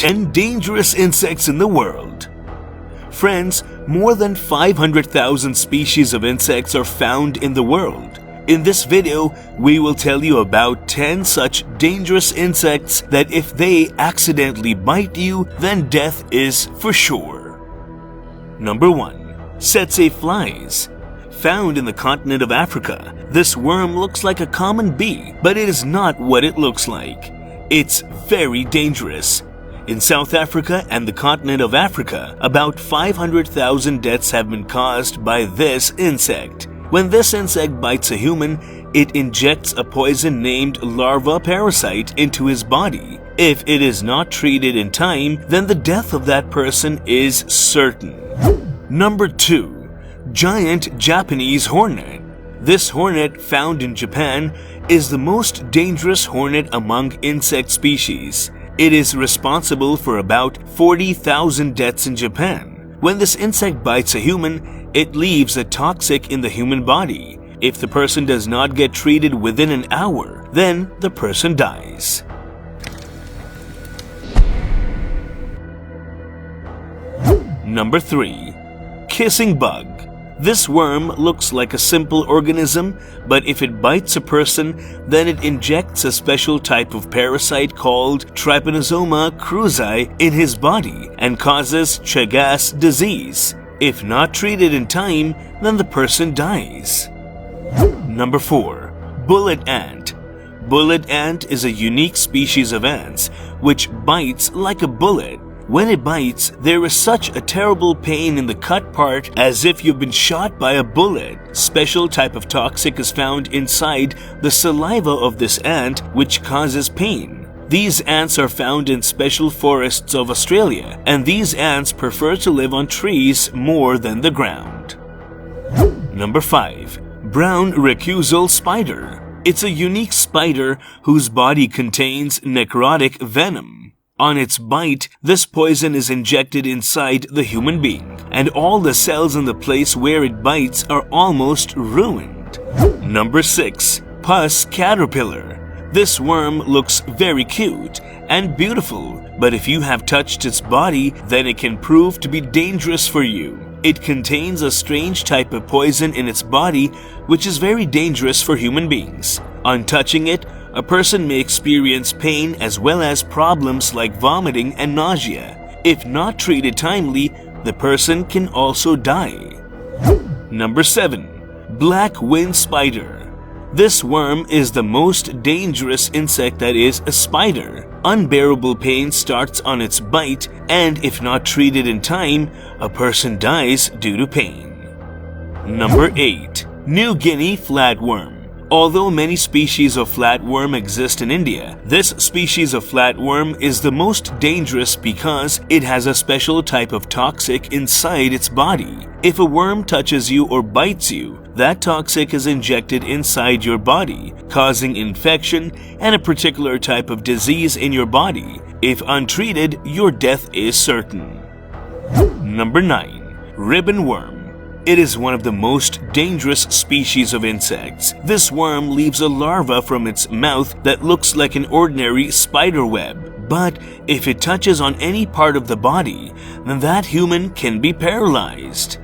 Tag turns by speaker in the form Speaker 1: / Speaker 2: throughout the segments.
Speaker 1: 10 dangerous insects in the world. Friends, more than 500,000 species of insects are found in the world. In this video, we will tell you about 10 such dangerous insects that if they accidentally bite you, then death is for sure. Number 1. Tsetse flies. Found in the continent of Africa, this worm looks like a common bee, but it is not what it looks like. It's very dangerous. In South Africa and the continent of Africa, about 500,000 deaths have been caused by this insect. When this insect bites a human, it injects a poison named larva parasite into his body. If it is not treated in time, then the death of that person is certain. Number 2. Giant Japanese hornet. This hornet, found in Japan, is the most dangerous hornet among insect species. It is responsible for about 40,000 deaths in Japan. When this insect bites a human, it leaves a toxic in the human body. If the person does not get treated within an hour, then the person dies. Number 3. Kissing bug. This worm looks like a simple organism, but if it bites a person, then it injects a special type of parasite called Trypanosoma cruzi in his body and causes Chagas disease. If not treated in time, then the person dies. Number 4. Bullet ant. Bullet ant is a unique species of ants which bites like a bullet. When it bites, there is such a terrible pain in the cut part as if you've been shot by a bullet. Special type of toxic is found inside the saliva of this ant which causes pain. These ants are found in special forests of Australia, and these ants prefer to live on trees more than the ground. Number 5. Brown recusal spider. It's a unique spider whose body contains necrotic venom. On its bite, this poison is injected inside the human being, and all the cells in the place where it bites are almost ruined. Number 6. Pus caterpillar. This worm looks very cute and beautiful, but if you have touched its body, then it can prove to be dangerous for you. It contains a strange type of poison in its body which is very dangerous for human beings. On touching it, a person may experience pain as well as problems like vomiting and nausea. If not treated timely, the person can also die. Number 7. Black wind spider. This worm is the most dangerous insect that is a spider. Unbearable pain starts on its bite, and if not treated in time, a person dies due to pain. Number 8. New Guinea flatworm. Although many species of flatworm exist in India, this species of flatworm is the most dangerous because it has a special type of toxic inside its body. If a worm touches you or bites you, that toxic is injected inside your body, causing infection and a particular type of disease in your body. If untreated, your death is certain. Number 9. Ribbon worm. It is one of the most dangerous species of insects. This worm leaves a larva from its mouth that looks like an ordinary spider web. But if it touches on any part of the body, then that human can be paralyzed.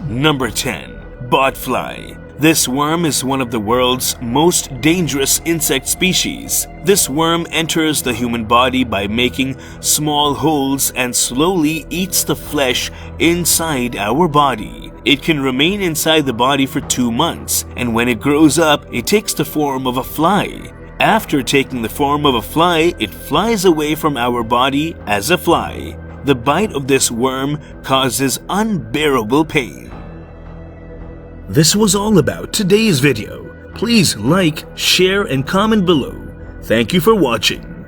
Speaker 1: Number 10. Botfly. This worm is one of the world's most dangerous insect species. This worm enters the human body by making small holes and slowly eats the flesh inside our body. It can remain inside the body for 2 months, and when it grows up, it takes the form of a fly. After taking the form of a fly, it flies away from our body as a fly. The bite of this worm causes unbearable pain. This was all about today's video. Please like, share, and comment below. Thank you for watching.